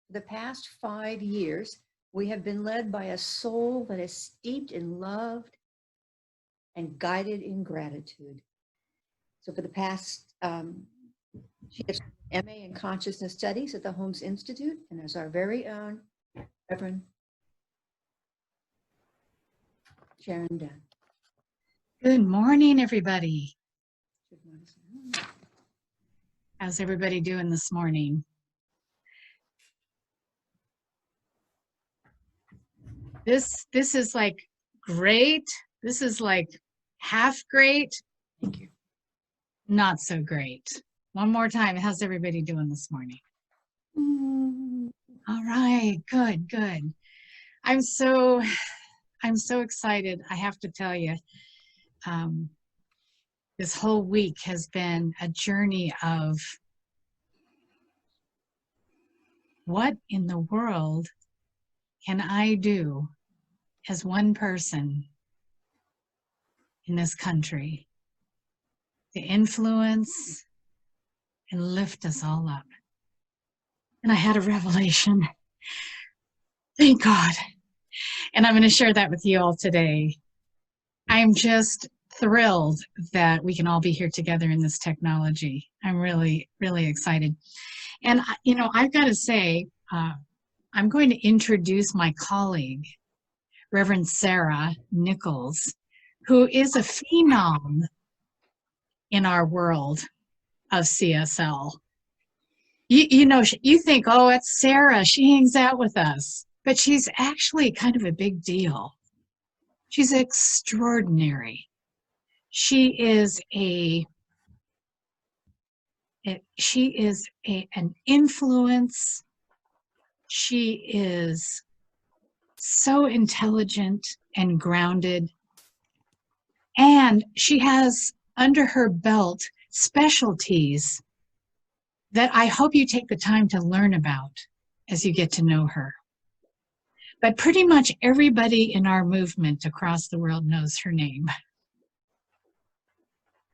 For the past 5 years, we have been led by a soul that is steeped in love and guided in gratitude. So for the past, she has an MA in Consciousness Studies at the Holmes Institute and is our very own Reverend Sharon Dunn. Good morning, everybody. How's everybody doing this morning? This is like great. This is like half great. Thank you. Not so great. One more time. How's everybody doing this morning? All right, good, good. I'm so excited. I have to tell you, this whole week has been a journey of what in the world can I do as one person in this country to influence and lift us all up. And I had a revelation. Thank God. And I'm going to share that with you all today. I'm just thrilled that we can all be here together in this technology. I'm really, really excited. And, you know, I've got to say, I'm going to introduce my colleague, Reverend Sarah Nichols, who is a phenom in our world of CSL. You know, you think, oh, it's Sarah, she hangs out with us, but she's actually kind of a big deal. She's extraordinary. She is an influence. She is so intelligent and grounded, and she has under her belt specialties that I hope you take the time to learn about as you get to know her. But pretty much everybody in our movement across the world knows her name.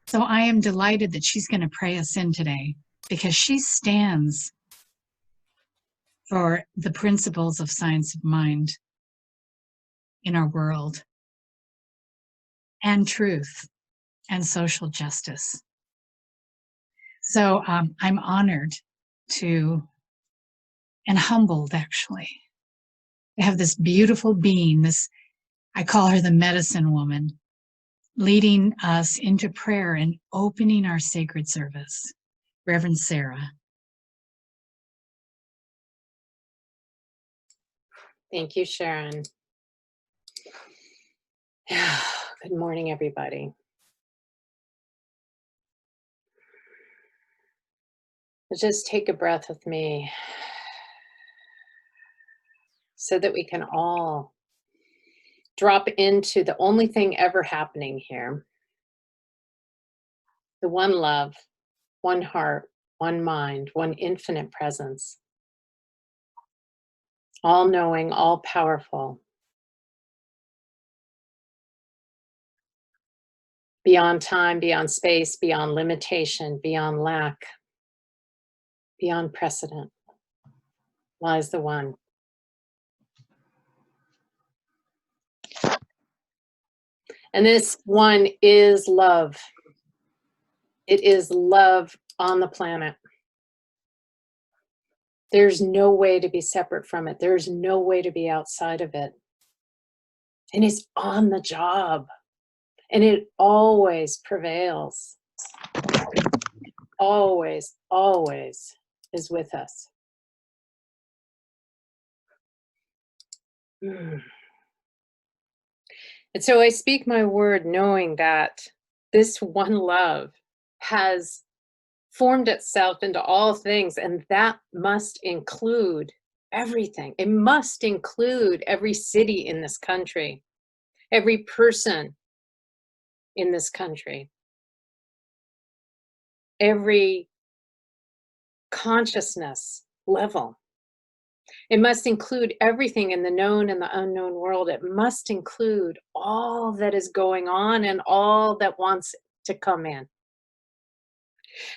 So I am delighted that she's going to pray us in today, because she stands for the principles of science of mind in our world, and truth and social justice. So I'm honored to, and humbled actually, to have this beautiful being, this, I call her the medicine woman, leading us into prayer and opening our sacred service. Reverend Sarah. Thank you, Sharon. Good morning, everybody. Just take a breath with me so that we can all drop into the only thing ever happening here. The one love, one heart, one mind, one infinite presence. All knowing, all powerful. Beyond time, beyond space, beyond limitation, beyond lack, beyond precedent, lies the one. And this one is love. It is love on the planet. There's no way to be separate from it. There's no way to be outside of it. And it's on the job. And it always prevails. Always, always is with us. And so I speak my word knowing that this one love has formed itself into all things, and that must include everything. It must include every city in this country, every person in this country, every consciousness level. It must include everything in the known and the unknown world. It must include all that is going on and all that wants to come in.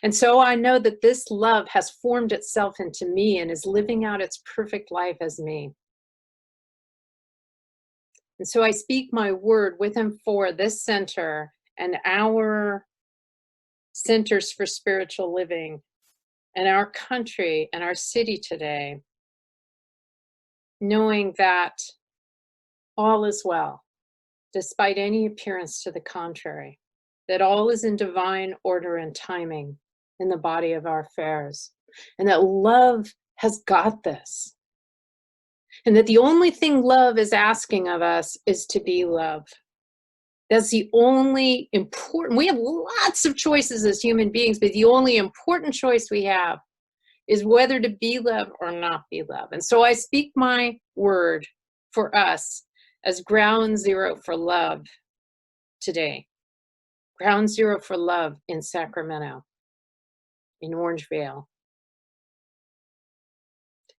And so I know that this love has formed itself into me and is living out its perfect life as me. And so I speak my word with and for this center and our centers for spiritual living and our country and our city today, knowing that all is well, despite any appearance to the contrary, that all is in divine order and timing in the body of our affairs, and that love has got this. And that the only thing love is asking of us is to be love. That's the only important, we have lots of choices as human beings, but the only important choice we have is whether to be love or not be love. And so I speak my word for us as ground zero for love today. Ground zero for love in Sacramento, in Orangevale.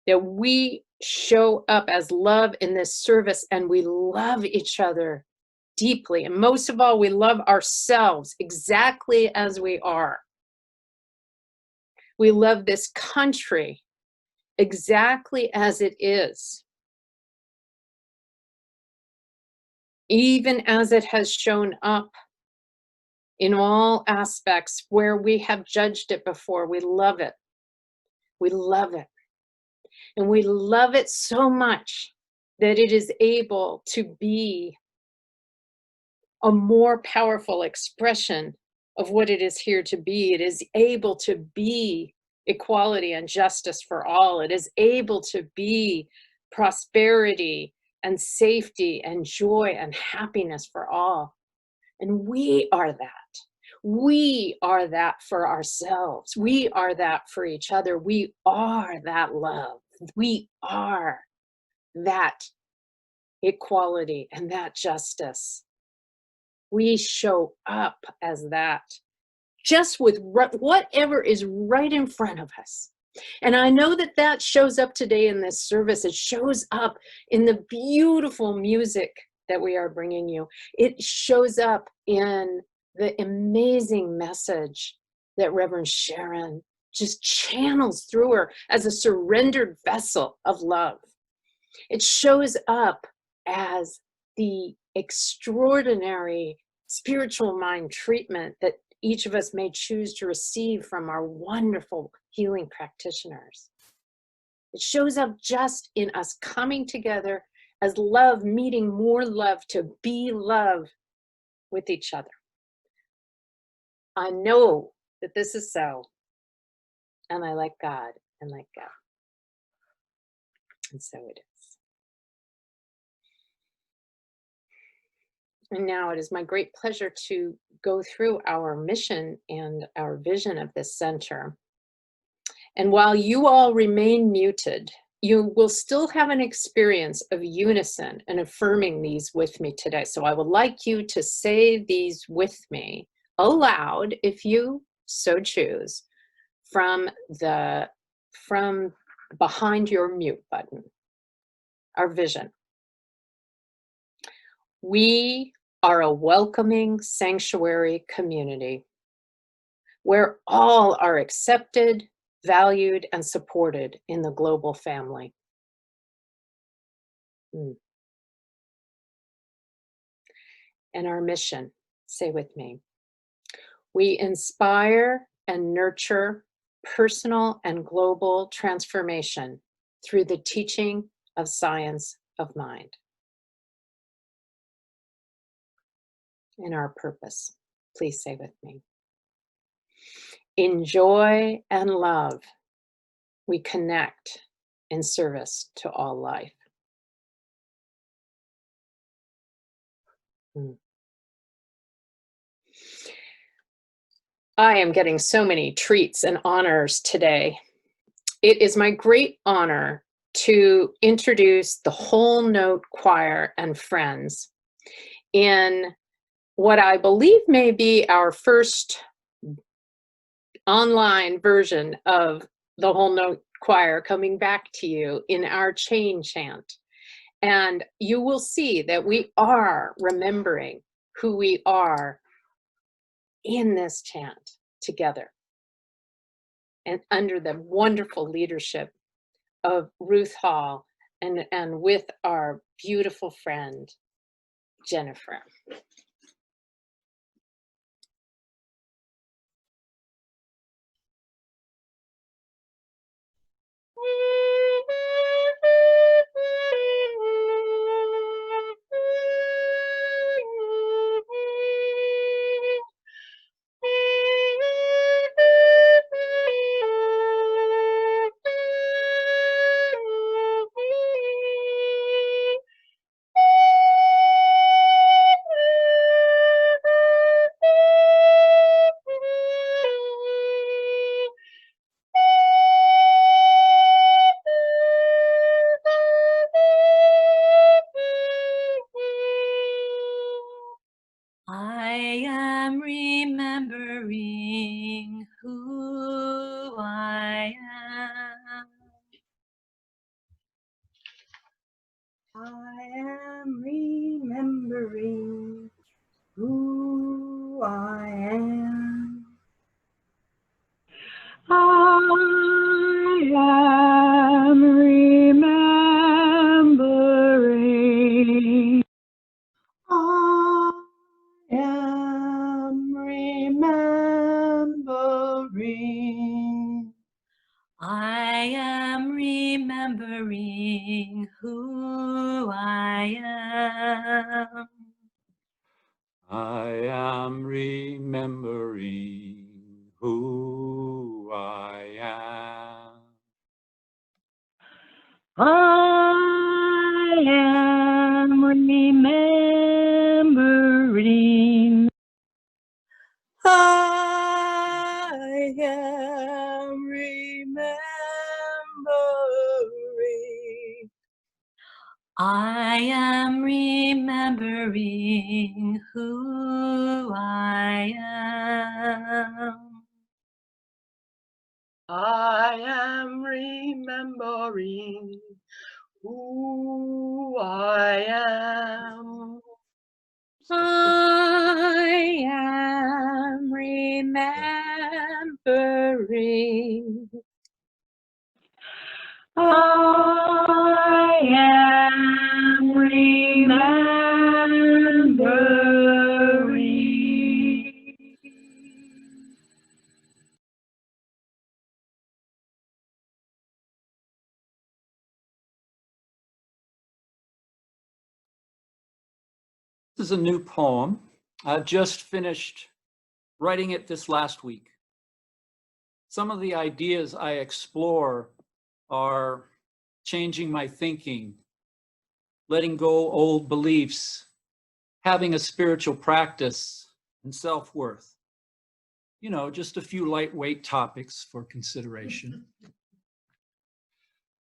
That we show up as love in this service and we love each other deeply. And most of all, we love ourselves exactly as we are. We love this country exactly as it is. Even as it has shown up in all aspects where we have judged it before, we love it. We love it. And we love it so much that it is able to be a more powerful expression of what it is here to be. It is able to be equality and justice for all. It is able to be prosperity and safety and joy and happiness for all. And we are that. We are that for ourselves. We are that for each other. We are that love. We are that equality and that justice. We show up as that, just with whatever is right in front of us. And I know that that shows up today in this service. It shows up in the beautiful music that we are bringing you. It shows up in the amazing message that Reverend Sharon just channels through her as a surrendered vessel of love. It shows up as the extraordinary spiritual mind treatment that each of us may choose to receive from our wonderful healing practitioners. It shows up just in us coming together as love, meeting more love to be love with each other. I know that this is so, and I like God and like God. And so it is. And now it is my great pleasure to go through our mission and our vision of this center. And while you all remain muted, you will still have an experience of unison and affirming these with me today. So I would like you to say these with me aloud, if you so choose, from behind your mute button. Our vision. We are a welcoming sanctuary community where all are accepted, valued, and supported in the global family. And our mission, say with me, we inspire and nurture personal and global transformation through the teaching of science of mind. And our purpose, please say with me. In joy and love, we connect in service to all life. I am getting so many treats and honors today. It is my great honor to introduce the Whole Note Choir and Friends in what I believe may be our first online version of the Whole Note Choir coming back to you in our chain chant. And you will see that we are remembering who we are in this chant together. and under the wonderful leadership of Ruth Hall and with our beautiful friend, Jennifer. I am remembering who I am. I am remembering who I am. I am remembering. I am remembering. I am remembering who I am. I am remembering who I am. I am remembering. I am remembering. I am remembering who I am. I am remembering who I am. I am remembering. I am remembering. This is a new poem. I've just finished writing it this last week. Some of the ideas I explore are changing my thinking, letting go old beliefs, having a spiritual practice, and self-worth. You know, just a few lightweight topics for consideration.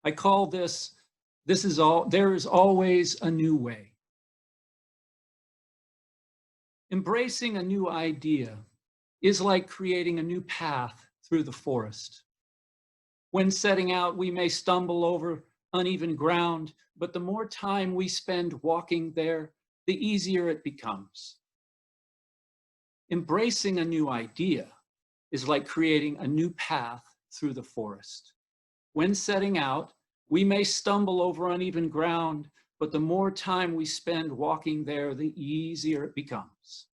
I call this there is always a new way. Embracing a new idea is like creating a new path through the forest. When setting out, we may stumble over uneven ground, but the more time we spend walking there, the easier it becomes. Embracing a new idea is like creating a new path through the forest. When setting out, we may stumble over uneven ground, but the more time we spend walking there, the easier it becomes.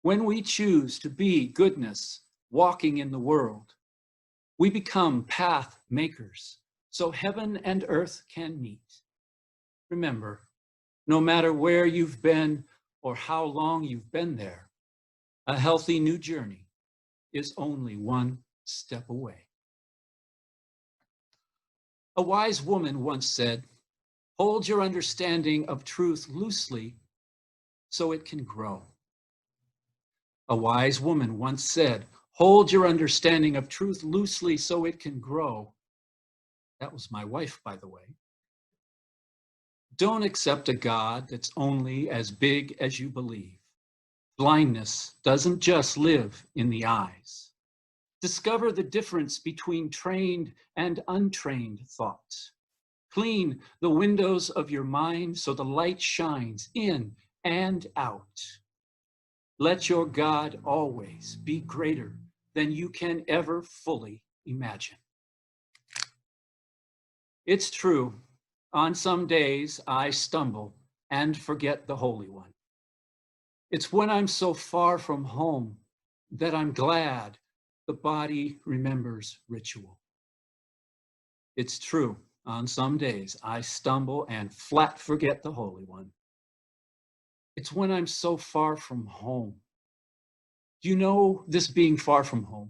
When we choose to be goodness walking in the world, we become path makers, so heaven and earth can meet. Remember, no matter where you've been or how long you've been there, a healthy new journey is only one step away. A wise woman once said, "Hold your understanding of truth loosely so it can grow." A wise woman once said, "Hold your understanding of truth loosely so it can grow." That was my wife, by the way. Don't accept a God that's only as big as you believe. Blindness doesn't just live in the eyes. Discover the difference between trained and untrained thoughts. Clean the windows of your mind so the light shines in and out. Let your God always be greater than you can ever fully imagine. It's true, on some days I stumble and forget the Holy One. It's when I'm so far from home that I'm glad the body remembers ritual. It's true, on some days I stumble and flat forget the Holy One. It's when I'm so far from home. Do you know this being far from home?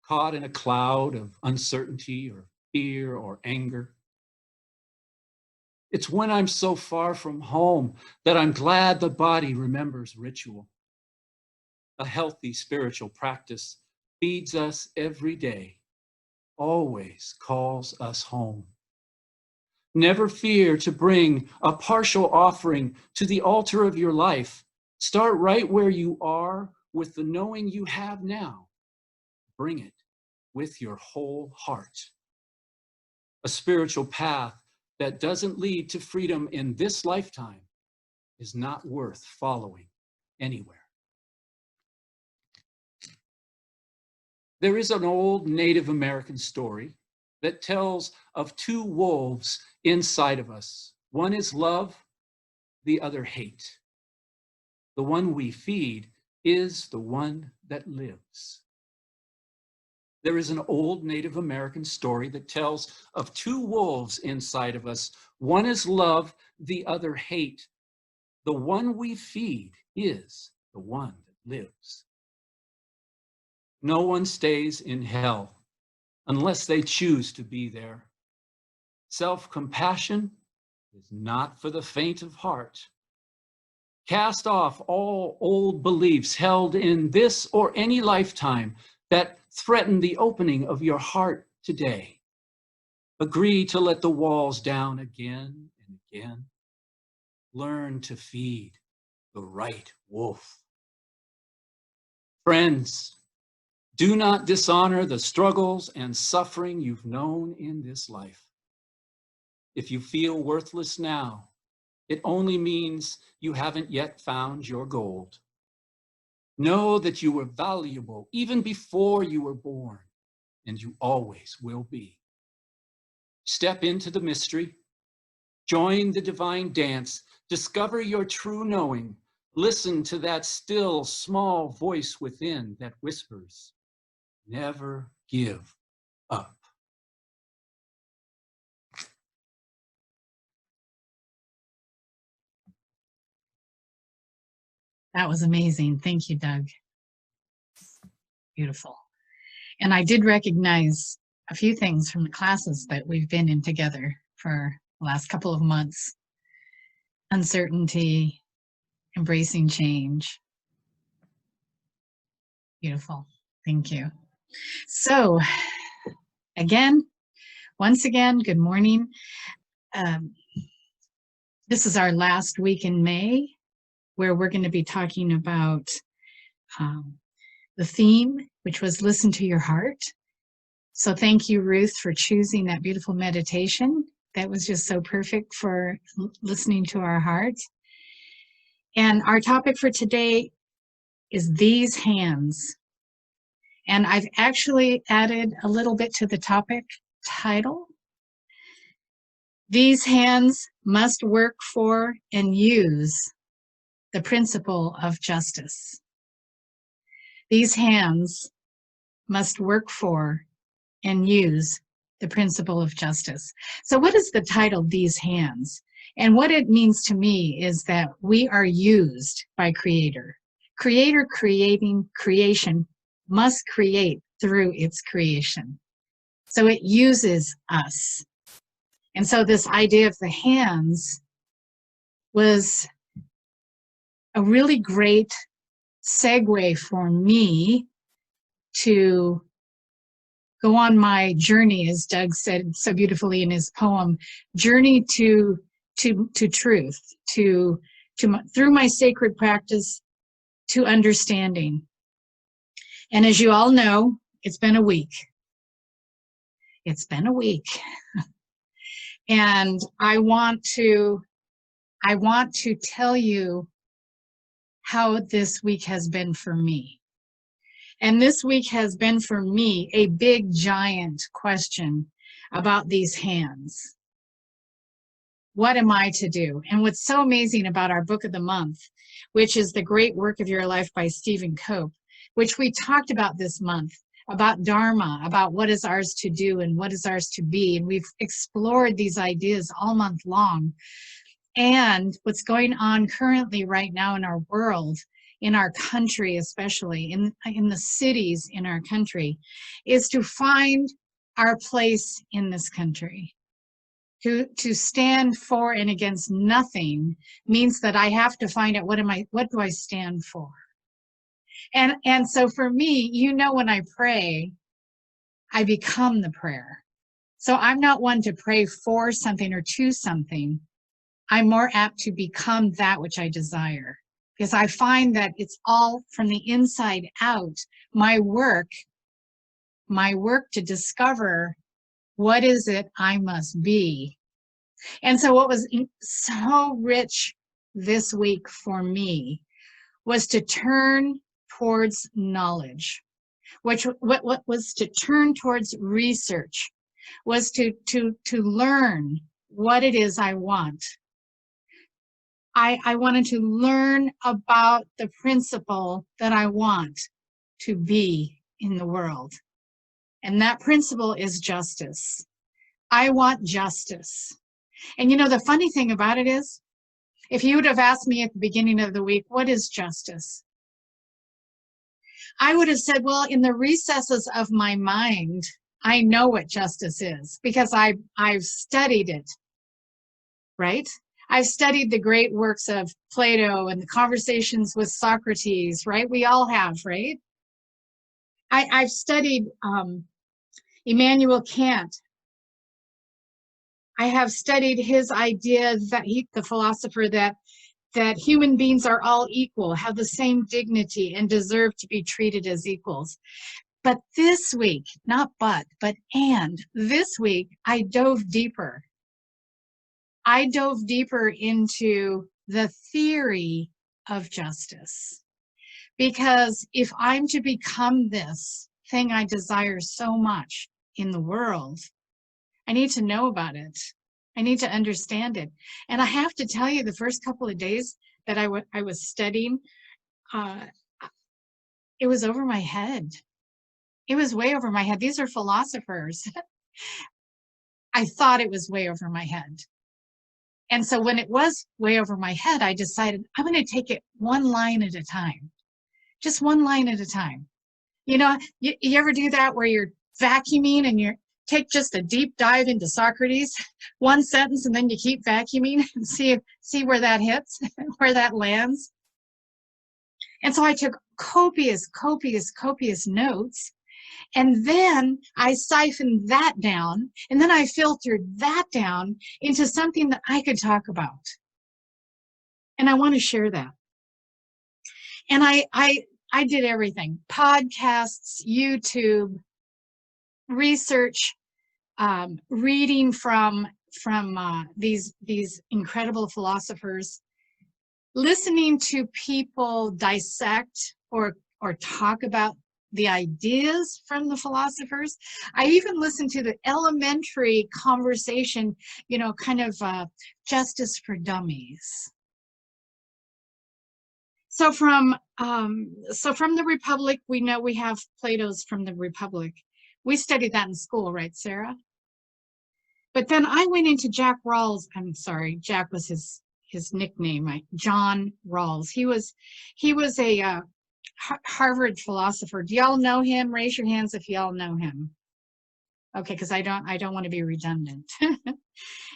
Caught in a cloud of uncertainty or fear or anger. It's when I'm so far from home that I'm glad the body remembers ritual. A healthy spiritual practice feeds us every day, always calls us home. Never fear to bring a partial offering to the altar of your life. Start right where you are with the knowing you have now. Bring it with your whole heart. A spiritual path that doesn't lead to freedom in this lifetime is not worth following anywhere. There is an old Native American story that tells of two wolves inside of us. One is love, the other hate. The one we feed is the one that lives. There is an old Native American story that tells of two wolves inside of us. One is love, the other hate. The one we feed is the one that lives. No one stays in hell unless they choose to be there. Self-compassion is not for the faint of heart. Cast off all old beliefs held in this or any lifetime that threaten the opening of your heart today. Agree to let the walls down again and again. Learn to feed the right wolf. Friends, do not dishonor the struggles and suffering you've known in this life. If you feel worthless now, it only means you haven't yet found your gold. Know that you were valuable even before you were born, and you always will be. Step into the mystery, join the divine dance, discover your true knowing, listen to that still small voice within that whispers, never give up. That was amazing. Thank you, Doug. Beautiful. And I did recognize a few things from the classes that we've been in together for the last couple of months. Uncertainty, embracing change. Beautiful. Thank you. So, once again, good morning. This is our last week in May, where we're going to be talking about the theme, which was listen to your heart. So thank you, Ruth, for choosing that beautiful meditation. That was just so perfect for listening to our heart. And our topic for today is these hands. And I've actually added a little bit to the topic title. These hands must work for and use the principle of justice. These hands must work for and use the principle of justice. So what is the title, These Hands? And what it means to me is that we are used by Creator. Creator creating creation must create through its creation. So it uses us. And so this idea of the hands was a really great segue for me to go on my journey, as Doug said so beautifully in his poem, journey to truth, through my sacred practice, to understanding. And as you all know, it's been a week. It's been a week. And I want to tell you how this week has been for me. And this week has been for me a big giant question about these hands. What am I to do? And what's so amazing about our book of the month, which is The Great Work of Your Life by Stephen Cope, which we talked about this month, about Dharma, about what is ours to do and what is ours to be. And we've explored these ideas all month long. And what's going on currently right now in our world, in our country, especially in the cities in our country, is to find our place in this country. To stand for and against nothing means that I have to find out what do I stand for? And so for me, when I pray, I become the prayer. So I'm not one to pray for something or to something. I'm more apt to become that which I desire, because I find that it's all from the inside out. My work to discover what is it I must be. And so what was so rich this week for me was to turn towards knowledge, what was to turn towards research, was to learn what it is I want. I wanted to learn about the principle that I want to be in the world. And that principle is justice. I want justice. And the funny thing about it is, if you would have asked me at the beginning of the week, what is justice? I would have said, well, in the recesses of my mind, I know what justice is because I've studied it, right? I've studied the great works of Plato and the conversations with Socrates, right? We all have, right? I've studied Immanuel Kant. I have studied his idea that the philosopher that human beings are all equal, have the same dignity, and deserve to be treated as equals. But this week, not but this week, I dove deeper. I dove deeper into the theory of justice. Because if I'm to become this thing I desire so much in the world, I need to know about it. I need to understand it. And I have to tell you, the first couple of days that I was studying, it was over my head. It was way over my head. These are philosophers. I thought it was way over my head. And so when it was way over my head, I decided I'm going to take it one line at a time. Just one line at a time. You ever do that where you're vacuuming and you take just a deep dive into Socrates, one sentence, and then you keep vacuuming and see where that hits, where that lands? And so I took copious notes, and then I siphoned that down, and then I filtered that down into something that I could talk about. And I want to share that. And I did everything: podcasts, YouTube, research, reading from these incredible philosophers, listening to people dissect or talk about the ideas from the philosophers. I even listened to the elementary conversation, kind of justice for dummies. So from the Republic, we know we have Plato's from the Republic. We studied that in school, right, Sarah? But then I went into Jack Rawls. I'm sorry, Jack was his nickname, John Rawls. He was a Harvard philosopher. Do y'all know him? Raise your hands if y'all know him. Okay, because I don't want to be redundant.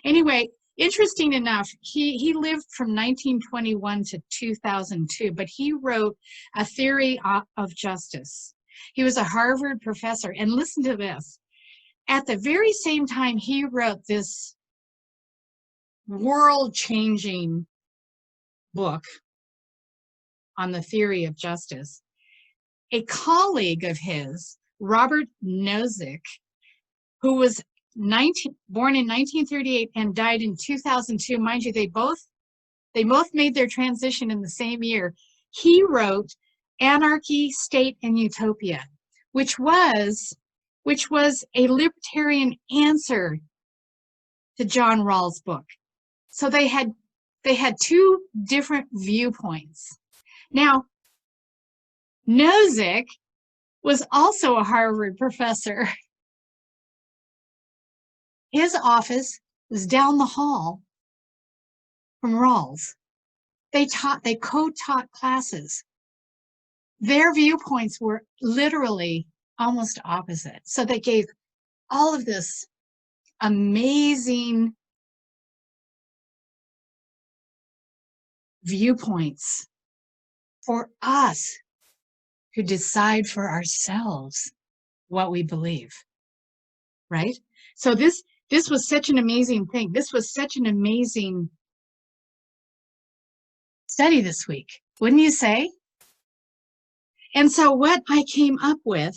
Anyway, interesting enough, he lived from 1921 to 2002, but he wrote A Theory of Justice. He was a Harvard professor, and listen to this. At the very same time he wrote this world-changing book on the theory of justice, a colleague of his, Robert Nozick, who was born in 1938 and died in 2002, mind you, they both made their transition in the same year. He wrote Anarchy, State, and Utopia, which was a libertarian answer to John Rawls' book. So they had two different viewpoints. Now, Nozick was also a Harvard professor. His office was down the hall from Rawls. They co-taught classes. Their viewpoints were literally almost opposite. So they gave all of this amazing viewpoints for us to decide for ourselves what we believe, right? So this was such an amazing thing. This was such an amazing study this week, wouldn't you say? And so what I came up with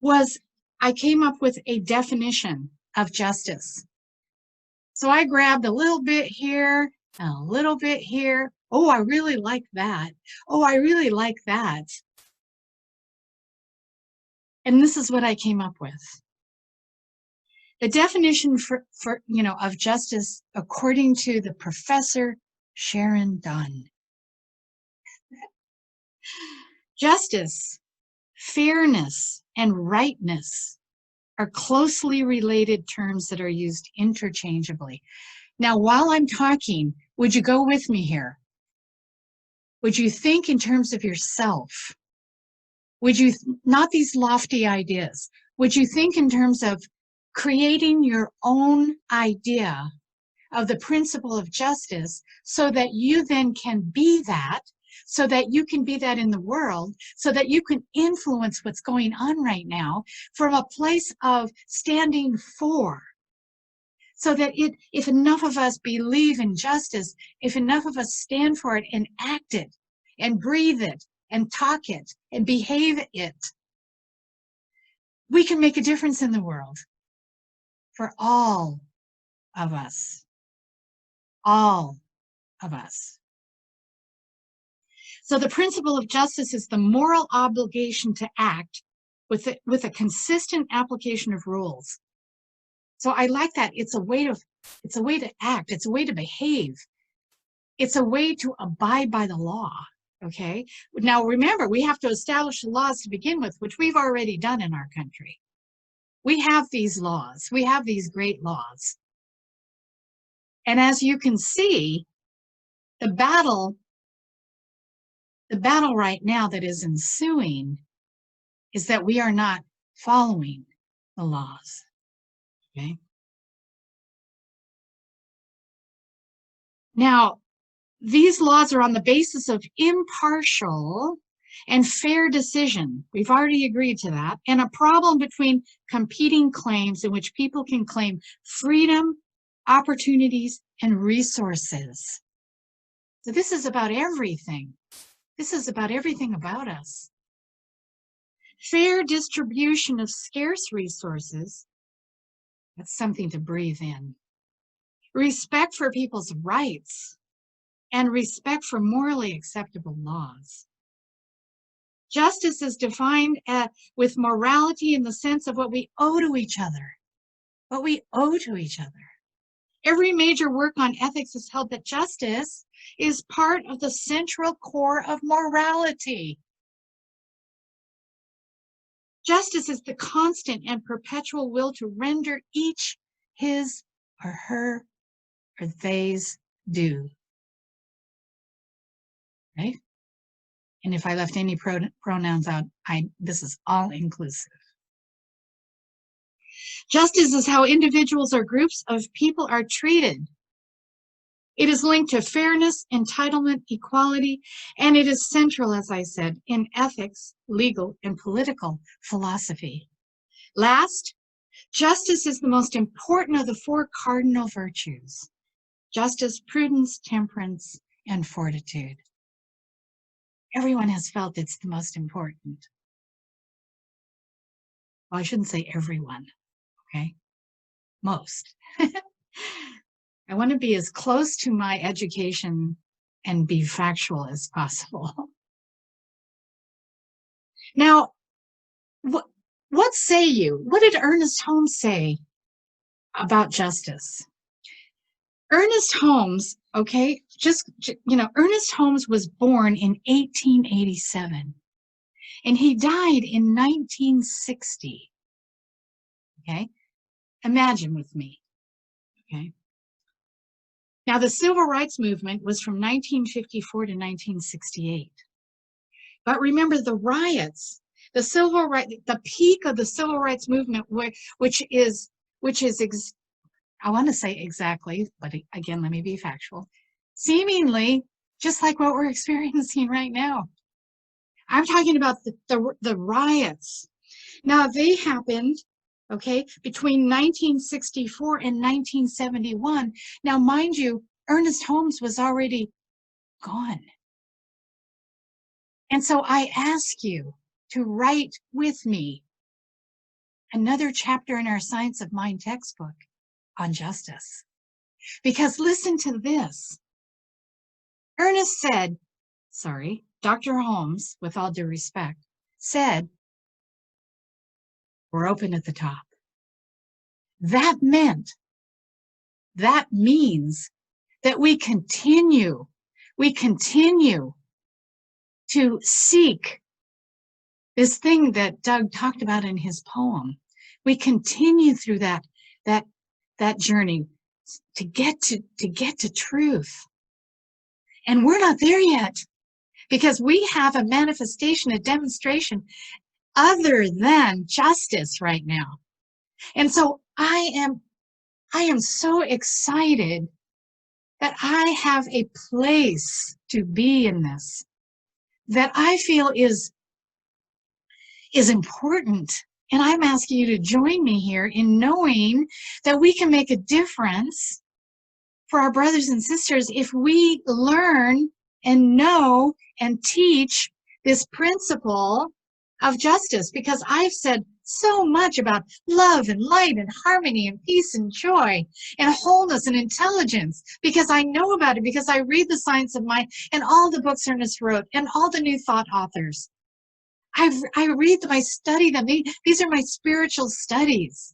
was a definition of justice. So I grabbed a little bit here, and a little bit here. Oh, I really like that. Oh, I really like that. And this is what I came up with. The definition of justice, according to the Professor Sharon Dunn. Justice, fairness, and rightness are closely related terms that are used interchangeably. Now, while I'm talking, would you go with me here? Would you think in terms of yourself? Would you, not these lofty ideas, would you think in terms of creating your own idea of the principle of justice so that you then can be that, so that you can be that in the world, so that you can influence what's going on right now from a place of standing for? So that if enough of us believe in justice, if enough of us stand for it and act it and breathe it and talk it and behave it, we can make a difference in the world for all of us. All of us. So the principle of justice is the moral obligation to act with a consistent application of rules. So I like that. It's a way to act. It's a way to behave. It's a way to abide by the law. Okay. Now remember, we have to establish the laws to begin with, which we've already done in our country. We have these laws. We have these great laws. And as you can see, the battle right now that is ensuing is that we are not following the laws. Okay. Now, these laws are on the basis of impartial and fair decision. We've already agreed to that. And a problem between competing claims in which people can claim freedom, opportunities, and resources. So this is about everything. This is about everything about us. Fair distribution of scarce resources. That's something to breathe in. Respect for people's rights and respect for morally acceptable laws. Justice is defined with morality in the sense of what we owe to each other. What we owe to each other. Every major work on ethics has held that justice is part of the central core of morality. Justice is the constant and perpetual will to render each his or her or they's due. Right? And if I left any pronouns out, this is all inclusive. Justice is how individuals or groups of people are treated. It is linked to fairness, entitlement, equality, and it is central, as I said, in ethics, legal, and political philosophy. Last, justice is the most important of the four cardinal virtues: justice, prudence, temperance, and fortitude. Everyone has felt it's the most important. Well, I shouldn't say everyone, okay? Most. I want to be as close to my education and be factual as possible. Now, what say you? What did Ernest Holmes say about justice? Ernest Holmes, okay, Ernest Holmes was born in 1887 and he died in 1960. Okay, imagine with me. Okay. Now, the Civil Rights Movement was from 1954 to 1968. But remember the riots, the peak of the Civil Rights Movement, which is I want to say exactly, but again, let me be factual, seemingly just like what we're experiencing right now. I'm talking about the riots. Now, they happened, okay, between 1964 and 1971. Now, mind you, Ernest Holmes was already gone. And so I ask you to write with me another chapter in our Science of Mind textbook on justice. Because listen to this. Dr. Holmes, with all due respect, said, we're open at the top. That means that we continue to seek this thing that Doug talked about in his poem. We continue through that journey to get to truth. And we're not there yet because we have a manifestation, a demonstration other than justice right now. And so I am so excited that I have a place to be in this, that I feel is important. And I'm asking you to join me here in knowing that we can make a difference for our brothers and sisters if we learn and know and teach this principle of justice. Because I've said so much about love and light and harmony and peace and joy and wholeness and intelligence, because I know about it, because I read the Science of Mind and all the books Ernest wrote and all the New Thought authors. I read them, I study them. These are my spiritual studies.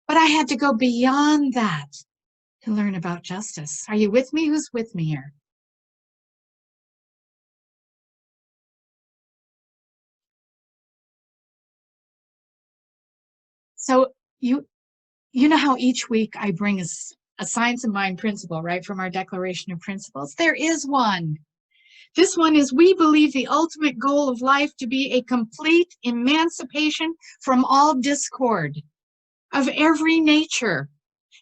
But I had to go beyond that to learn about justice. Are you with me? Who's with me here? So you know how each week I bring a Science of Mind principle, right, from our Declaration of Principles? There is one. This one is, we believe the ultimate goal of life to be a complete emancipation from all discord of every nature,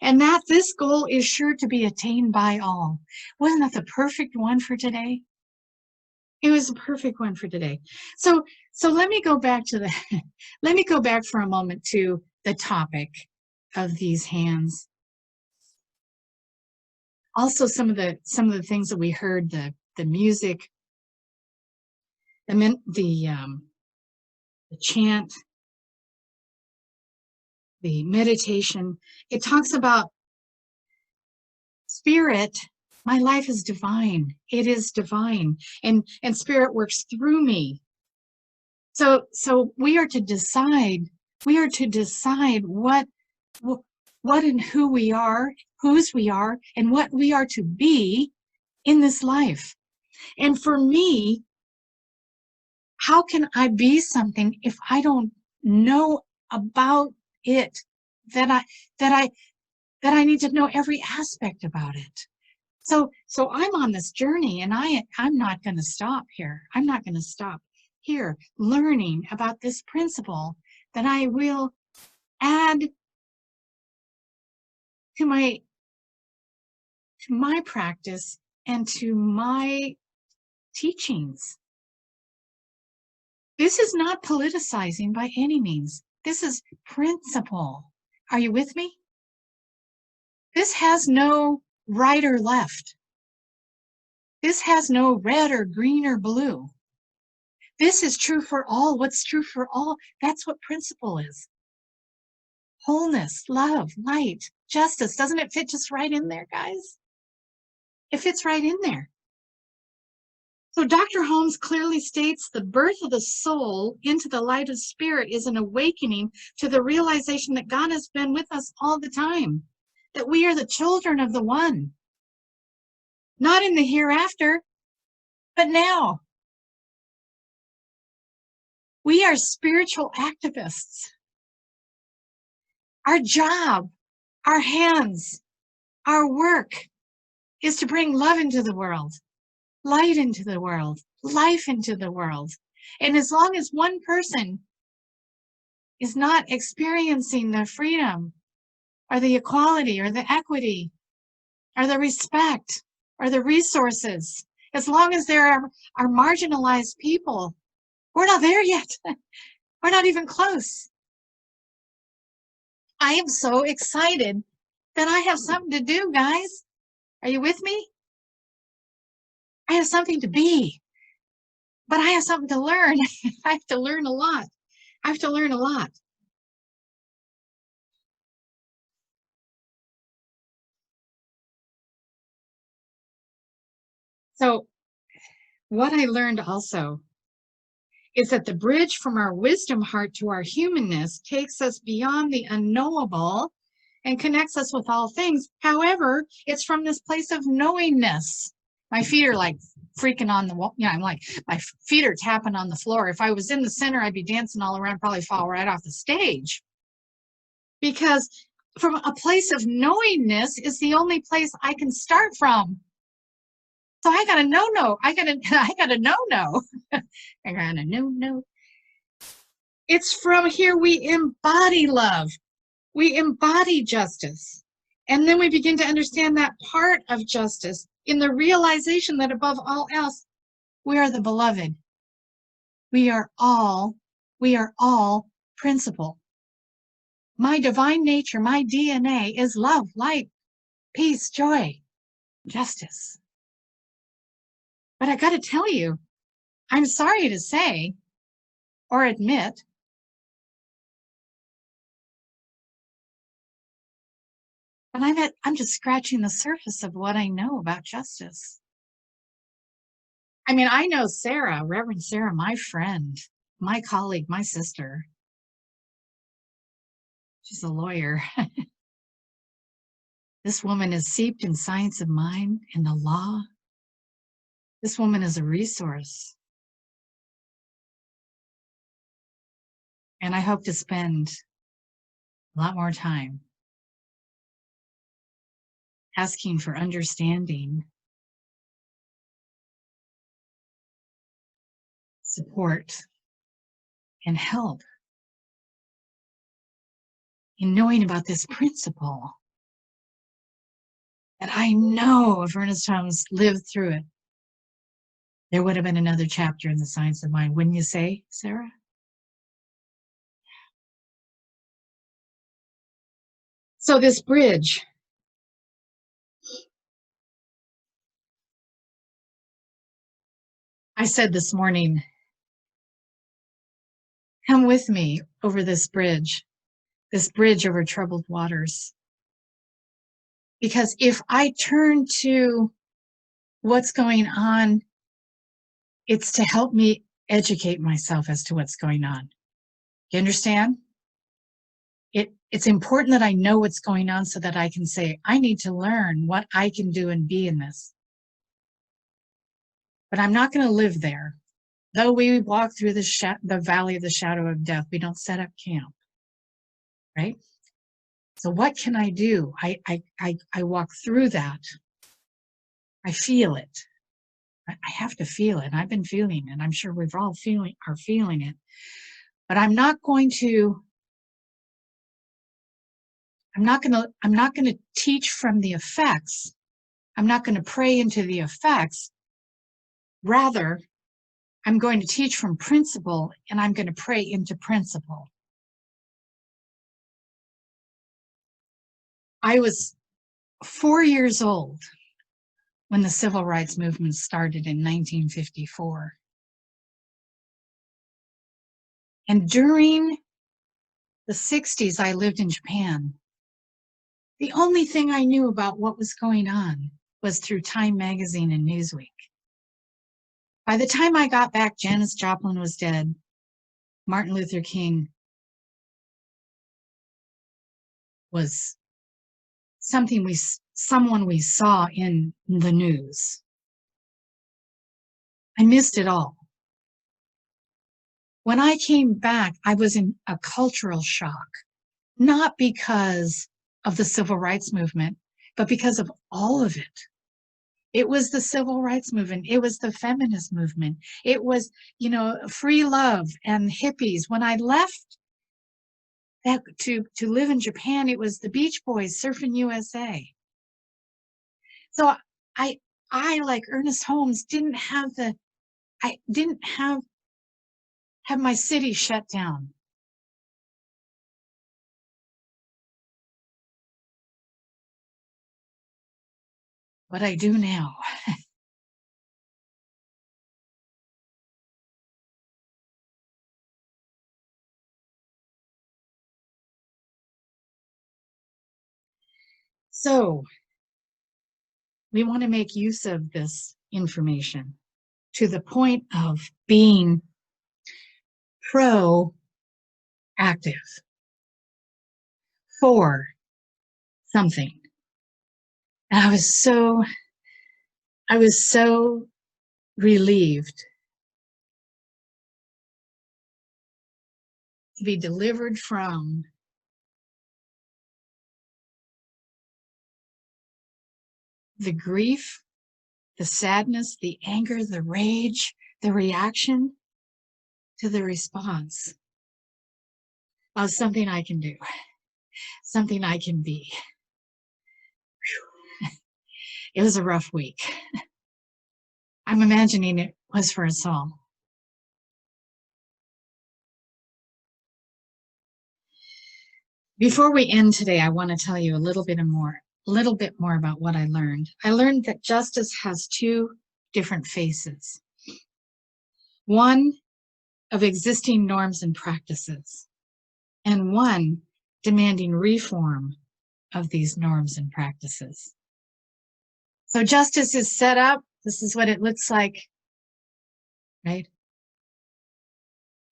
and that this goal is sure to be attained by all. Wasn't that the perfect one for today? It was a perfect one for today. So let me go back to let me go back for a moment to the topic of these hands. Also, some of the things that we heard, the music, the chant, the meditation. It talks about spirit. My life is divine. It is divine, and spirit works through me. So we are to decide. We are to decide what and who we are, whose we are, and what we are to be in this life. And for me, how can I be something if I don't know about it? That I need to know every aspect about it. So I'm on this journey, and I'm not going to stop here. I'm not going to stop here learning about this principle that I will add to my practice and to my teachings. This is not politicizing by any means. This is principle. Are you with me? This has no right or left. This has no red or green or blue. This is true for all. What's true for all, that's what principle is. Wholeness, love, light, justice. Doesn't it fit just right in there, guys? It fits right in there. So Dr. Holmes clearly states the birth of the soul into the light of spirit is an awakening to the realization that God has been with us all the time, that we are the children of the One, not in the hereafter, but now. We are spiritual activists. Our job, our hands, our work is to bring love into the world, light into the world, life into the world. And as long as one person is not experiencing the freedom or the equality or the equity or the respect or the resources, as long as there are marginalized people, we're not there yet. We're not even close. I am so excited that I have something to do, guys. Are you with me? I have something to be, but I have something to learn. I have to learn a lot. I have to learn a lot. So what I learned also is that the bridge from our wisdom heart to our humanness takes us beyond the unknowable and connects us with all things. However, it's from this place of knowingness. My feet are like freaking on the wall. Yeah, I'm like, my feet are tapping on the floor. If I was in the center, I'd be dancing all around, probably fall right off the stage. Because from a place of knowingness is the only place I can start from. So I got a no. I got a no. I got a no. It's from here we embody love. We embody justice. And then we begin to understand that part of justice in the realization that above all else, we are the beloved. We are all principle. My divine nature, my DNA is love, light, peace, joy, justice. But I got to tell you, I'm sorry to say or admit, but I'm just scratching the surface of what I know about justice. I mean, I know Sarah, Reverend Sarah, my friend, my colleague, my sister. She's a lawyer. This woman is seeped in science of mind and the law. This woman is a resource. And I hope to spend a lot more time asking for understanding, support, and help in knowing about this principle that I know if Ernest Holmes lived through it, there would have been another chapter in the science of mind, wouldn't you say, Sarah? So this bridge, I said this morning, come with me over this bridge over troubled waters. Because if I turn to what's going on, it's to help me educate myself as to what's going on. You understand? It's important that I know what's going on so that I can say, I need to learn what I can do and be in this. But I'm not going to live there. Though we walk through the valley of the shadow of death, we don't set up camp, right? So what can I do? I walk through that. I feel it. I have to feel it. I've been feeling it. I'm sure we've all are feeling it. But I'm not going to teach from the effects. I'm not going to pray into the effects. Rather, I'm going to teach from principle, and I'm going to pray into principle. I was 4 years old when the civil rights movement started in 1954. And during the 60s, I lived in Japan. The only thing I knew about what was going on was through Time magazine and Newsweek. By the time I got back, Janis Joplin was dead. Martin Luther King was someone we saw in the news. I missed it all. When I came back, I was in a cultural shock, not because of the civil rights movement, but because of all of it. It was the civil rights movement. It was the feminist movement. It was, free love and hippies. When I left to live in Japan, it was the Beach Boys, Surfing USA. So I like Ernest Holmes I didn't have my city shut down. But I do now. So we want to make use of this information to the point of being proactive for something. And I was so relieved to be delivered from the grief, the sadness, the anger, the rage, the reaction to the response of something I can do, something I can be. It was a rough week. I'm imagining it was for us all. Before we end today, I want to tell you a little bit more about what I learned. I learned that justice has two different faces. One of existing norms and practices, and one demanding reform of these norms and practices. So justice is set up. This is what it looks like, right?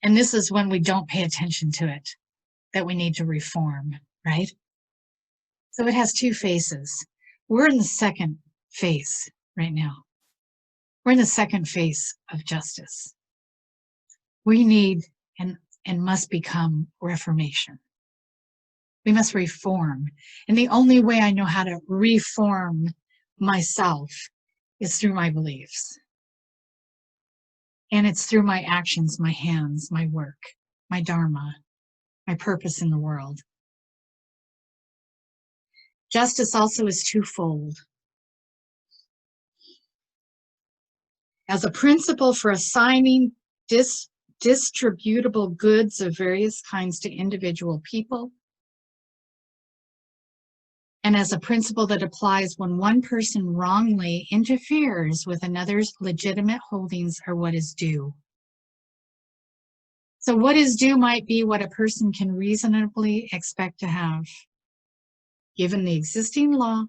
And this is when we don't pay attention to it, that we need to reform, right? So it has two faces. We're in the second phase right now. We're in the second phase of justice. We need and must become reformation. We must reform. And the only way I know how to reform myself is through my beliefs. And it's through my actions, my hands, my work, my dharma, my purpose in the world. Justice also is twofold. As a principle for assigning distributable goods of various kinds to individual people, and as a principle that applies when one person wrongly interferes with another's legitimate holdings or what is due. So what is due might be what a person can reasonably expect to have, given the existing law,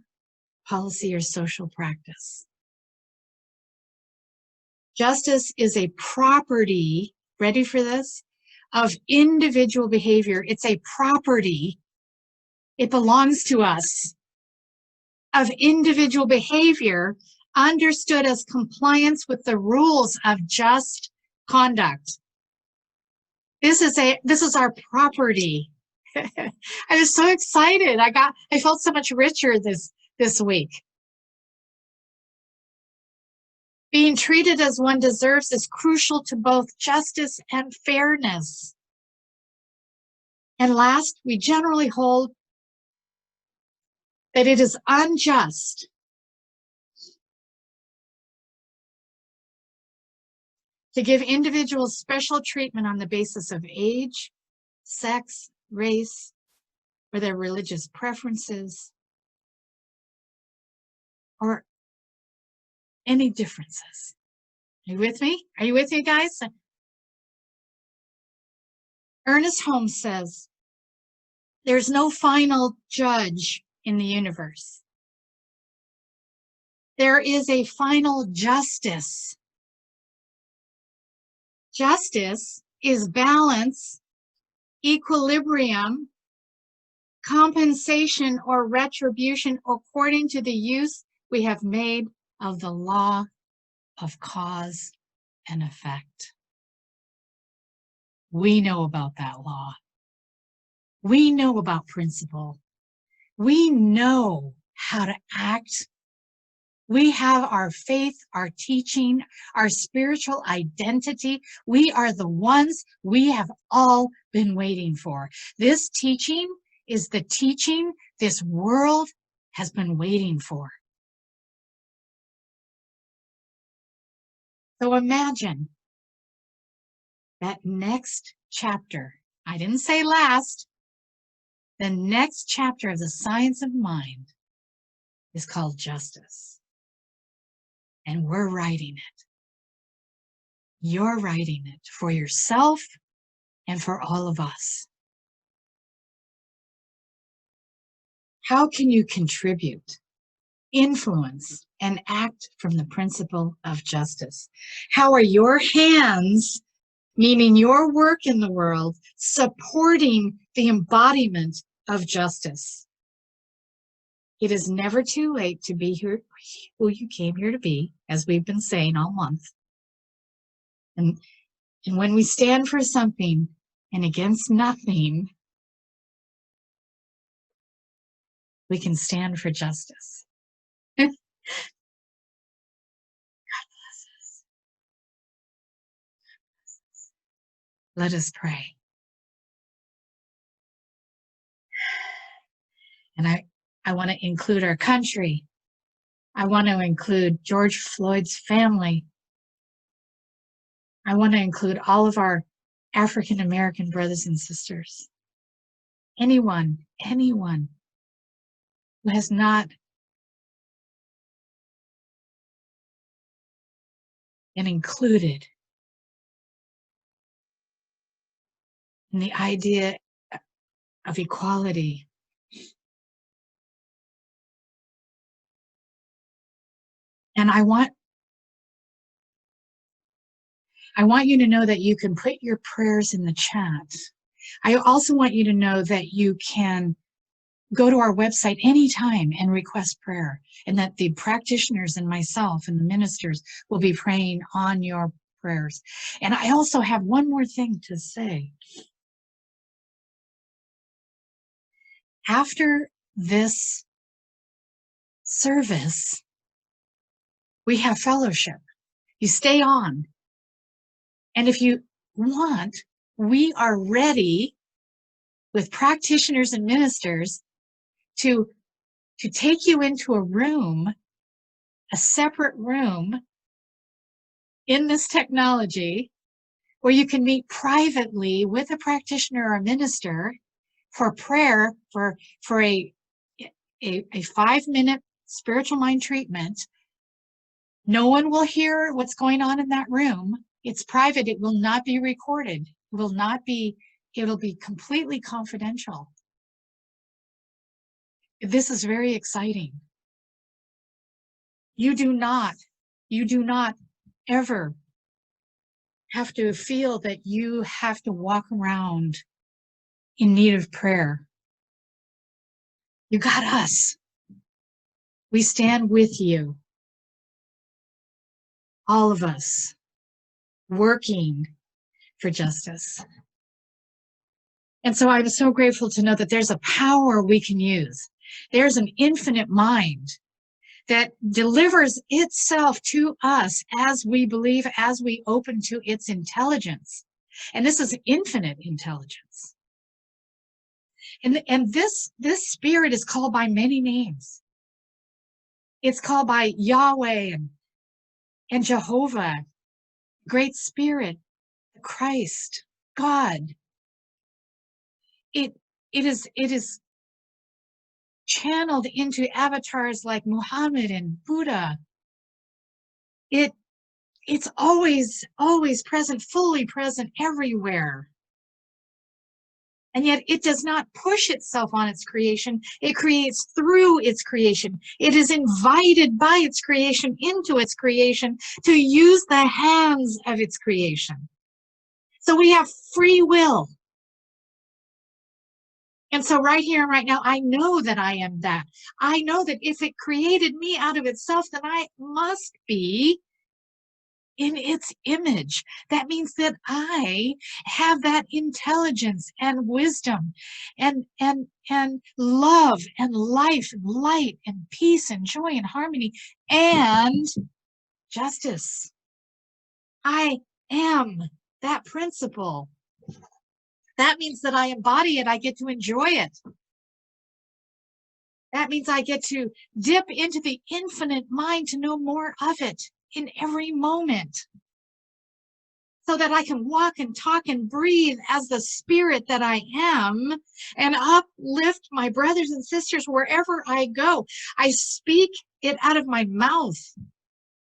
policy, or social practice. Justice is a property, ready for this, of individual behavior. It's a property. It belongs to us, of individual behavior understood as compliance with the rules of just conduct. This is our property. I was so excited. I felt so much richer this week. Being treated as one deserves is crucial to both justice and fairness. And last, we generally hold that it is unjust to give individuals special treatment on the basis of age, sex, race, or their religious preferences, or any differences. Are you with me? Are you with me, guys? Ernest Holmes says, there's no final judge in the universe. There is a final justice. Justice is balance, equilibrium, compensation or retribution according to the use we have made of the law of cause and effect. We know about that law. We know about principle. We know how to act. We have our faith, our teaching, our spiritual identity. We are the ones we have all been waiting for. This teaching is the teaching this world has been waiting for. So imagine that next chapter. I didn't say last. The next chapter of the science of mind is called justice. And we're writing it. You're writing it for yourself and for all of us. How can you contribute, influence, and act from the principle of justice? How are your hands, meaning your work in the world, supporting the embodiment of justice? It is never too late to be here, who you came here to be, as we've been saying all month. And when we stand for something and against nothing, we can stand for justice. God bless us. Let us pray. And I want to include our country. I want to include George Floyd's family. I want to include all of our African American brothers and sisters. Anyone who has not been included in the idea of equality. And I want you to know that you can put your prayers in the chat. I also want you to know that you can go to our website anytime and request prayer, and that the practitioners and myself and the ministers will be praying on your prayers. And I also have one more thing to say. After this service, we have fellowship. You stay on. And if you want, we are ready with practitioners and ministers to take you into a room, a separate room in this technology where you can meet privately with a practitioner or a minister for prayer, for a 5-minute spiritual mind treatment. No one will hear what's going on in that room. It's private. It will not be recorded. It'll be completely confidential. This is very exciting. You do not ever have to feel that you have to walk around in need of prayer. You got us. We stand with you. All of us working for justice. And so I'm so grateful to know that there's a power we can use. There's an infinite mind that delivers itself to us as we believe, as we open to its intelligence. And this is infinite intelligence. And this spirit is called by many names. It's called by Yahweh and Jehovah, Great Spirit, Christ, God. It is channeled into avatars like Muhammad and Buddha. It's always present, fully present everywhere. And yet it does not push itself on its creation. It creates through its creation. It is invited by its creation into its creation to use the hands of its creation. So we have free will. And so right here and right now, I know that I am that. I know that if it created me out of itself, then I must be in its image. That means that I have that intelligence and wisdom and love and life and light and peace and joy and harmony and justice. I am that principle. That means that I embody it. I get to enjoy it. That means I get to dip into the infinite mind to know more of it in every moment, so that I can walk and talk and breathe as the spirit that I am and uplift my brothers and sisters wherever I go. I speak it out of my mouth.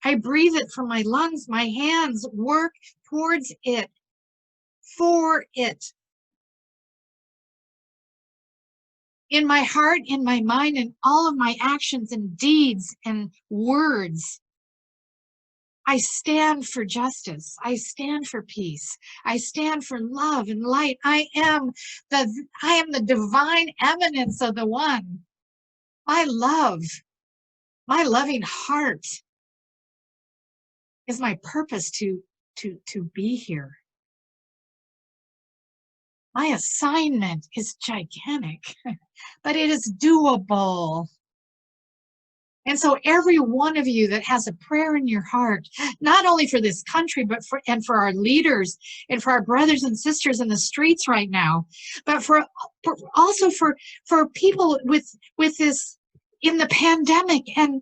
I breathe it from my lungs. My hands work towards it, for it. In my heart, in my mind, in all of my actions and deeds and words, I stand for justice. I stand for peace. I stand for love and light. I am the divine eminence of the one. My love, my loving heart is my purpose to be here. My assignment is gigantic, but it is doable. And so every one of you that has a prayer in your heart, not only for this country, but for our leaders and for our brothers and sisters in the streets right now, but also for people with this in the pandemic and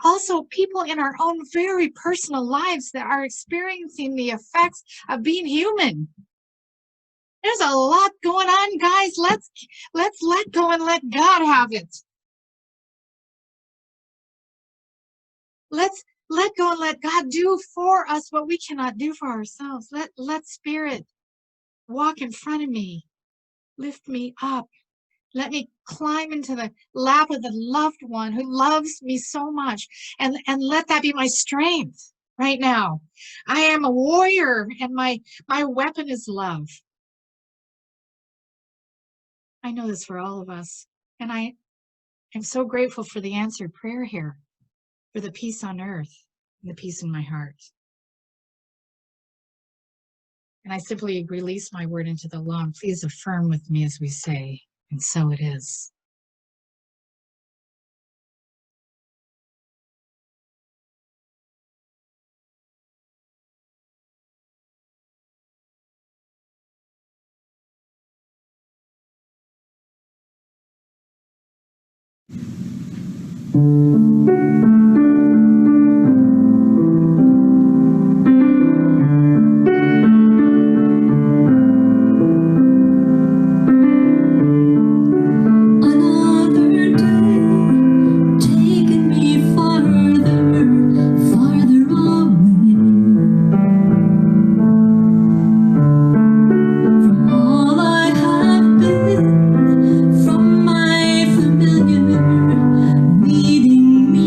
also people in our own very personal lives that are experiencing the effects of being human. There's a lot going on, guys. Let's let go and let God have it. Let's let go and let God do for us what we cannot do for ourselves. Let Spirit walk in front of me, lift me up. Let me climb into the lap of the loved one who loves me so much, and let that be my strength right now. I am a warrior, and my weapon is love. I know this for all of us, and I am so grateful for the answered prayer here, for the peace on earth and the peace in my heart. And I simply release my word into the law, and please affirm with me as we say, and so it is. Leading me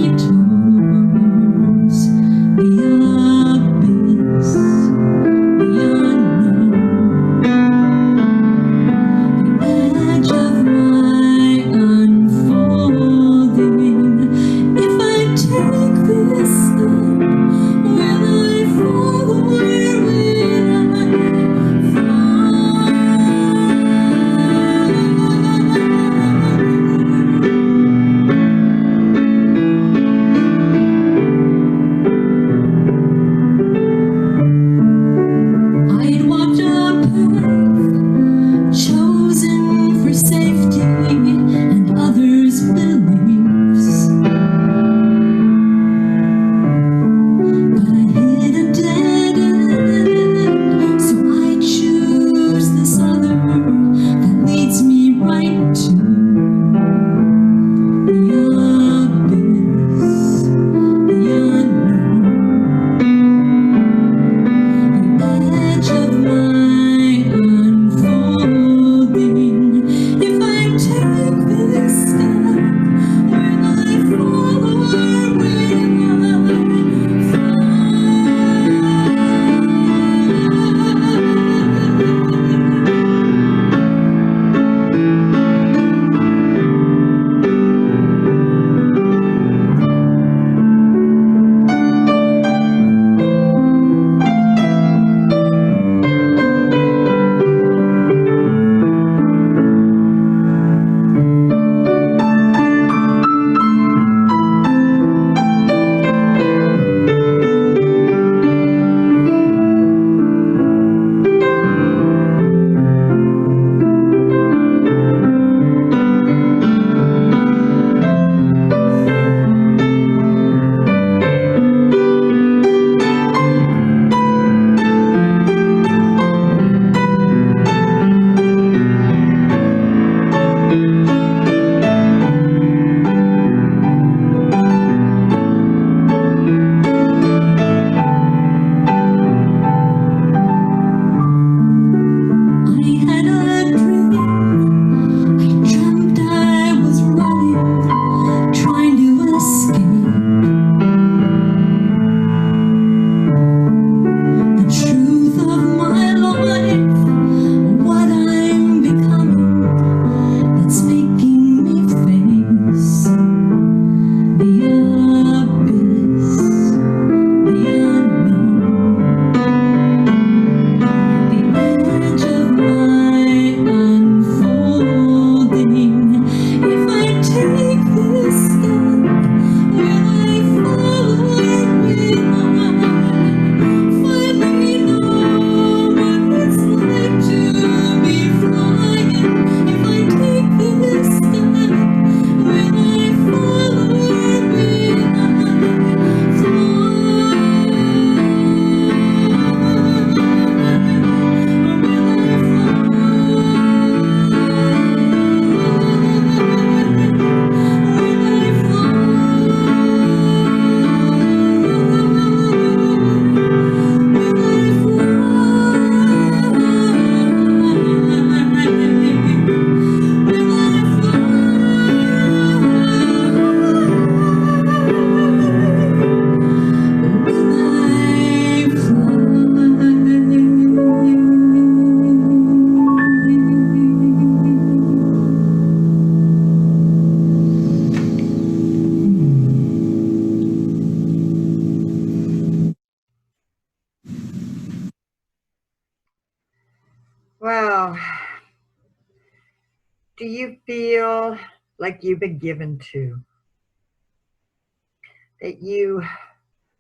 now, do you feel like you've been given to? That you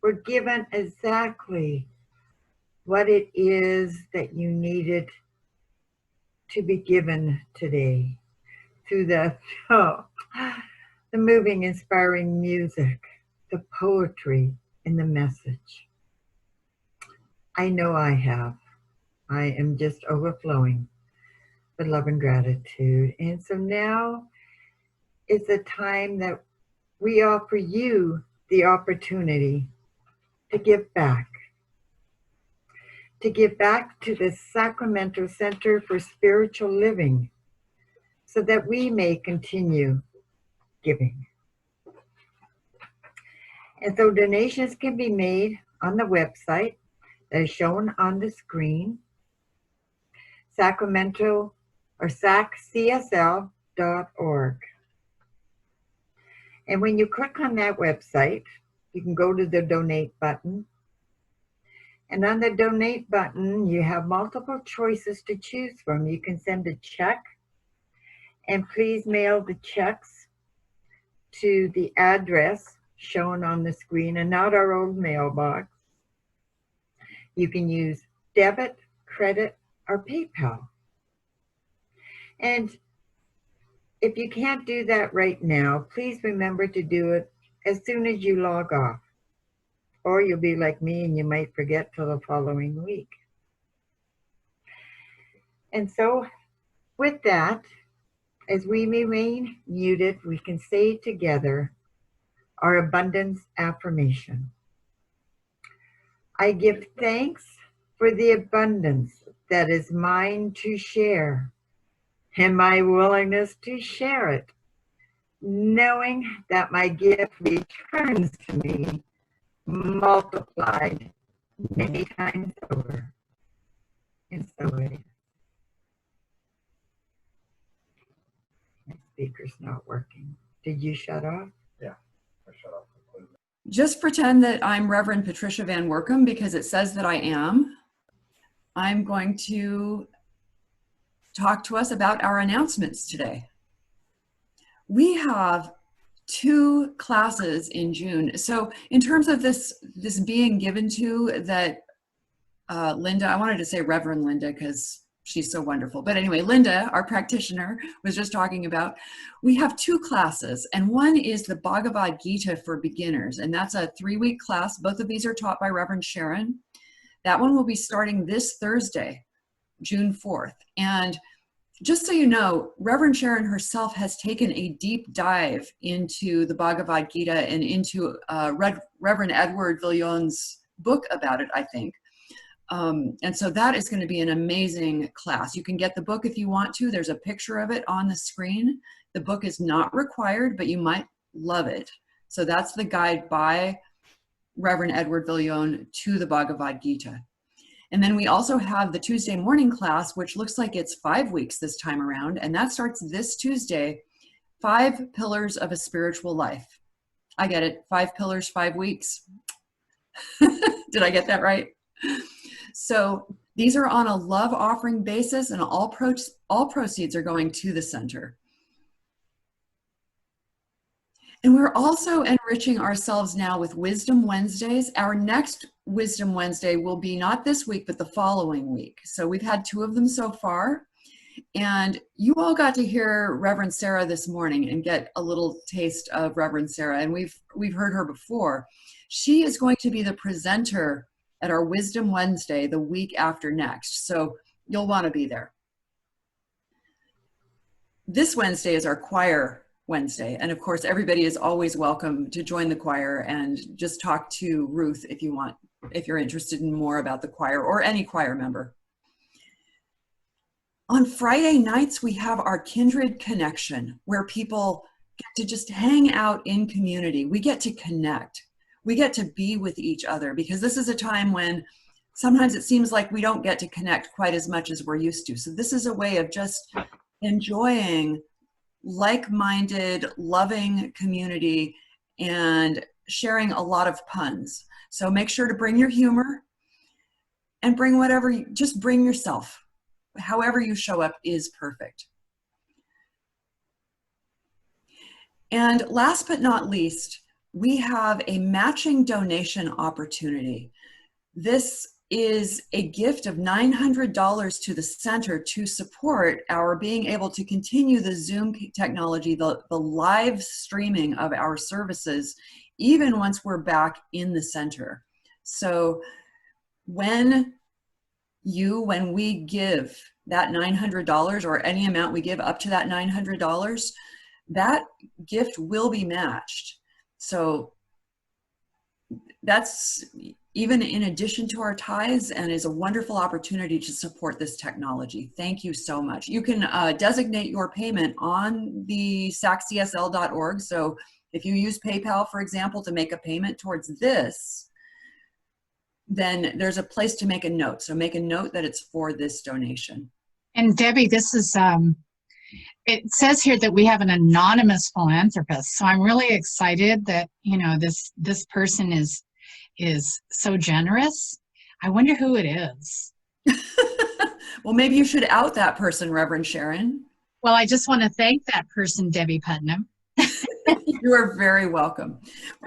were given exactly what it is that you needed to be given today through the moving, inspiring music, the poetry, and the message. I know I have. I am just overflowing with love and gratitude. And so now is the time that we offer you the opportunity to give back. To give back to the Sacramento Center for Spiritual Living so that we may continue giving. And so donations can be made on the website that is shown on the screen, Sacramento or saccsl.org. And when you click on that website, you can go to the donate button. And on the donate button, you have multiple choices to choose from. You can send a check, and please mail the checks to the address shown on the screen and not our old mailbox. You can use debit, credit, or PayPal. And if you can't do that right now, please remember to do it as soon as you log off. Or you'll be like me and you might forget till the following week. And so with that, as we remain muted, we can say together our abundance affirmation. I give thanks for the abundance that is mine to share and my willingness to share it, knowing that my gift returns to me multiplied many times over. And so it is. My speaker's not working. Did you shut off? Yeah, I shut off completely. Just pretend that I'm Reverend Patricia Van Workum because it says that I am. I'm going to talk to us about our announcements today. We have 2 classes in June. So in terms of this being given to that, Linda, I wanted to say Reverend Linda because she's so wonderful. But anyway, Linda, our practitioner, was just talking about, we have 2 classes, and one is the Bhagavad Gita for beginners, and that's a 3-week class. Both of these are taught by Reverend Sharon. That one will be starting this Thursday, June 4th. And just so you know, Reverend Sharon herself has taken a deep dive into the Bhagavad Gita and into Reverend Edward Villon's book about it, I think. And so that is going to be an amazing class. You can get the book if you want to. There's a picture of it on the screen. The book is not required, but you might love it. So that's the guide by Reverend Edward Villon to the Bhagavad Gita. And then we also have the Tuesday morning class, which looks like it's 5 weeks this time around. And that starts this Tuesday, 5 Pillars of a Spiritual Life. I get it, 5 pillars, 5 weeks. Did I get that right? So these are on a love offering basis, and all proceeds are going to the center. And we're also enriching ourselves now with Wisdom Wednesdays. Our next Wisdom Wednesday will be not this week, but the following week. So we've had 2 of them so far. And you all got to hear Reverend Sarah this morning and get a little taste of Reverend Sarah. And we've heard her before. She is going to be the presenter at our Wisdom Wednesday the week after next. So you'll want to be there. This Wednesday is our choir Wednesday. And of course, everybody is always welcome to join the choir and just talk to Ruth if you want, if you're interested in more about the choir or any choir member. On Friday nights, we have our Kindred Connection, where people get to just hang out in community. We get to connect. We get to be with each other, because this is a time when sometimes it seems like we don't get to connect quite as much as we're used to. So this is a way of just enjoying like-minded, loving community and sharing a lot of puns. So make sure to bring your humor and bring whatever, just bring yourself. however you show up is perfect. And last but not least, we have a matching donation opportunity. This is a gift of $900 to the center to support our being able to continue the Zoom technology, the live streaming of our services, even once we're back in the center. So when we give that $900 or any amount we give up to that $900, that gift will be matched. So that's even in addition to our tithes, and is a wonderful opportunity to support this technology. Thank you so much. You can designate your payment on the saccsl.org. So if you use PayPal, for example, to make a payment towards this, then there's a place to make a note. So make a note that it's for this donation. And Debbie, this is, it says here that we have an anonymous philanthropist. So I'm really excited that, you know, this person is so generous. I wonder who it is. Well, maybe you should out that person, Reverend Sharon. Well, I just want to thank that person, Debbie Putnam. You are very welcome.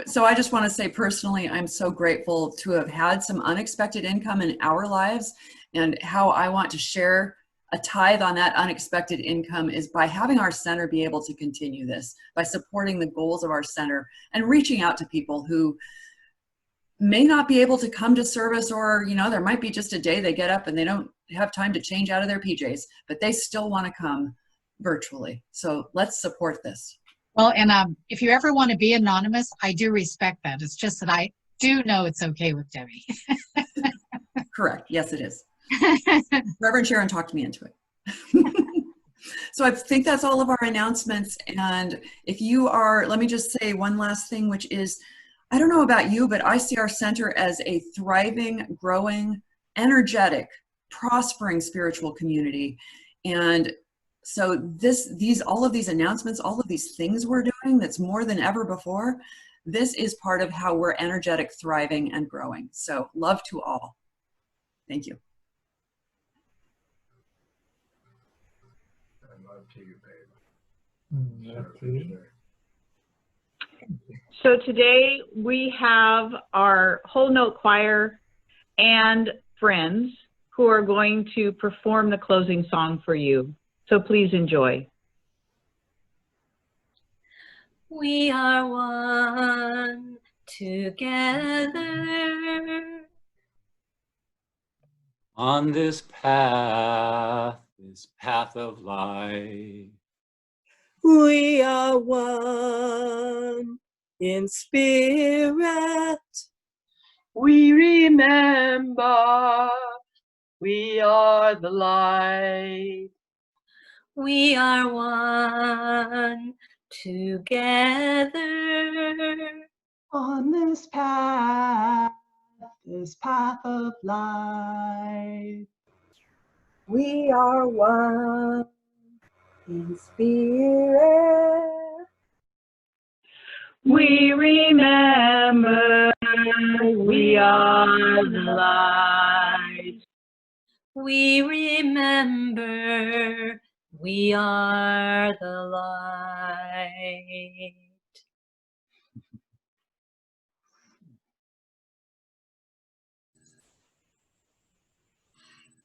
So I just want to say personally, I'm so grateful to have had some unexpected income in our lives, and how I want to share a tithe on that unexpected income is by having our center be able to continue this, by supporting the goals of our center and reaching out to people who may not be able to come to service, or, you know, there might be just a day they get up and they don't have time to change out of their PJs, but they still want to come virtually. So let's support this. Well, and if you ever want to be anonymous, I do respect that. It's just that I do know it's okay with Debbie. Correct. Yes, it is. Reverend Sharon talked me into it. So I think that's all of our announcements. And if you are, let me just say one last thing, which is, I don't know about you, but I see our center as a thriving, growing, energetic, prospering spiritual community. And so all of these announcements, all of these things we're doing, that's more than ever before, this is part of how we're energetic, thriving, and growing. So love to all. Thank you. And love to you, babe. Love to you. So today we have our Whole Note Choir and friends who are going to perform the closing song for you. So please enjoy. We are one together. On this path of life. We are one in spirit. We remember we are the light. We are one together. On this path of life. We are one in spirit. We remember we are the light. We remember we are the light.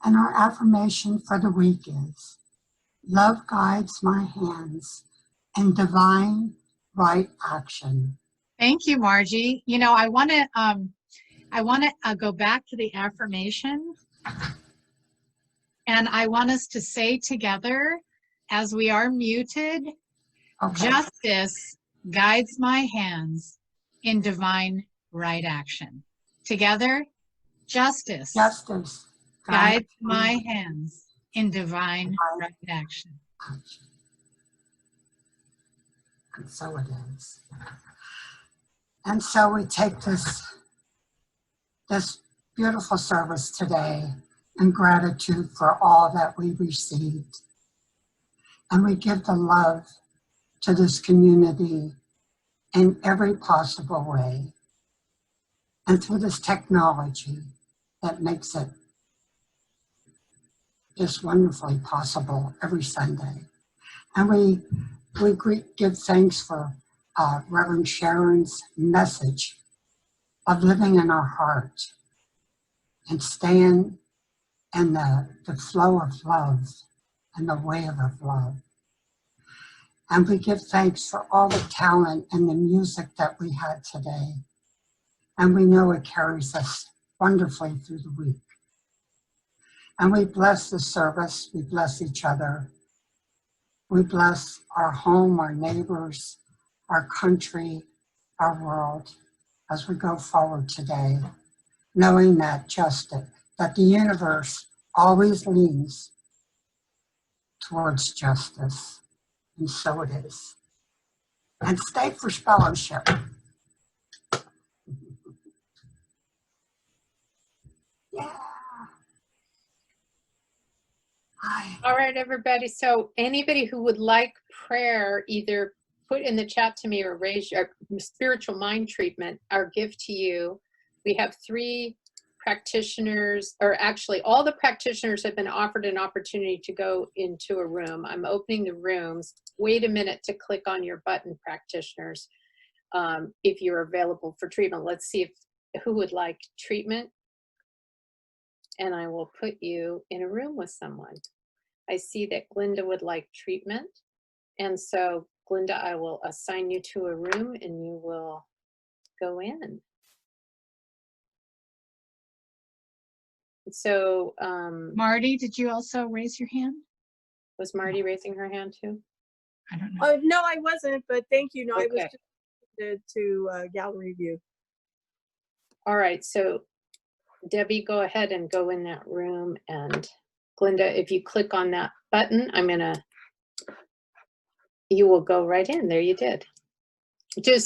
And our affirmation for the week is, love guides my hands in divine right action. Thank you, Margie. You know, I want to go back to the affirmation, and I want us to say together, as we are muted, Okay. justice guides my hands in divine right action. Together, justice Justice guides my hands in divine right action. action. And so it is. And so we take this beautiful service today in gratitude for all that we received. And we give the love to this community in every possible way. And through this technology that makes it is wonderfully possible every Sunday. And we give thanks for Reverend Sharon's message of living in our heart and staying in the flow of love and the wave of love. And we give thanks for all the talent and the music that we had today. And we know it carries us wonderfully through the week. And we bless the service, we bless each other. We bless our home, our neighbors, our country, our world as we go forward today, knowing that that the universe always leans towards justice, and so it is. And stay for fellowship. Yeah. Hi. All right, everybody. So anybody who would like prayer, either put in the chat to me or raise your spiritual mind treatment, our gift to you. We have 3 practitioners, or actually all the practitioners have been offered an opportunity to go into a room. I'm opening the rooms. Wait a minute to click on your button, practitioners, if you're available for treatment. Let's see who would like treatment. And I will put you in a room with someone. I see that Glinda would like treatment. And so, Glinda, I will assign you to a room and you will go in. So, Marty, did you also raise your hand? was Marty raising her hand too? I don't know. No, I wasn't, but thank you. No, I was Okay. just to gallery view. All right, so Debbie, go ahead and go in that room, and Glinda, if you click on that button, you will go right in. There you did. Just